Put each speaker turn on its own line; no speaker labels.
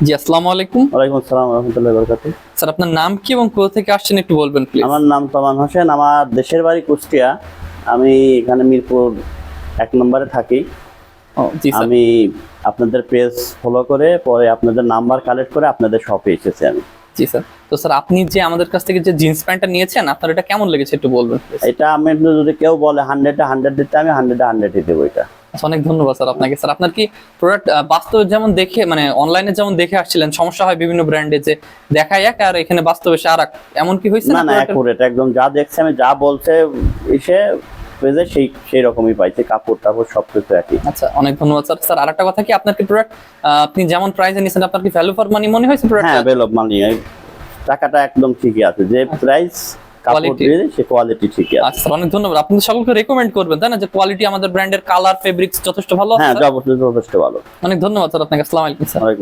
জি, আসসালামু আলাইকুম।
ওয়ালাইকুম আসসালাম ওয়া রাহমাতুল্লাহি ওয়া বারাকাতুহু।
স্যার, আপনার নাম কি এবং কোথা থেকে আসছেন একটু বলবেন প্লিজ?
আমার নাম তমান হোসেন। আমার দেশের বাড়ি কুষ্টিয়া। আমি এখানে মিরপুর ১ নম্বরে থাকি।
ও জি স্যার।
আমি আপনাদের পেজ ফলো করে পরে আপনাদের নাম্বার কালেক্ট করে আপনাদের শপে এসেছি আমি।
জি স্যার। তো স্যার, আপনি যে আমাদের কাছ থেকে যে জিন্স প্যান্টটা নিয়েছেন, আপনার এটা কেমন লেগেছে একটু বলবেন প্লিজ?
এটা আমি যদি কেউ বলে 100 এ 100 দিতে আমি 100 এ 100 দেবো এটা।
আচ্ছা, অনেক ধন্যবাদ স্যার আপনাকে। স্যার, আপনার কি প্রোডাক্ট বাস্তবে যেমন দেখে মানে অনলাইনে যেমন দেখে আসছিলেন, সমস্যা হয় বিভিন্ন ব্র্যান্ডে যে দেখায় এক আর এখানে বাস্তবে সে আরেক, এমন কি হয়েছে
না
না
না,
product-এর?
অ্যাকুরেট একদম যা দেখছি আমি, যা বলছে এসে পেজে সেই রকমই পাইছি, কাপড় টাপড় সবকিছু একই।
আচ্ছা, অনেক ধন্যবাদ স্যার। স্যার, আরেকটা কথা কি, আপনার কি প্রোডাক্ট আপনি যেমন প্রাইসে নিয়েছেন, আপনার কি ভ্যালু ফর মানি মনে হয়েছে
হ্যাঁ,
প্রোডাক্টটা?
বেল অফ মানি, টাকাটা একদম ঠিকই আছে, যে প্রাইস কাপড়
Quality।
দিয়ে সে কোয়ালিটি ঠিকই আছে।
আচ্ছা স্যার, অনেক ধন্যবাদ। আপনি সকলকে রেকমেন্ড করবেন তাই না, যে কোয়ালিটি আমাদের ব্র্যান্ডের কালার ফেব্রিক্স যথেষ্ট ভালো আছে
হ্যাঁ,
স্যার?
যথেষ্ট ভালো।
অনেক ধন্যবাদ স্যার আপনাকে। আসসালামু আলাইকুম স্যার।
ওয়ালাইকুম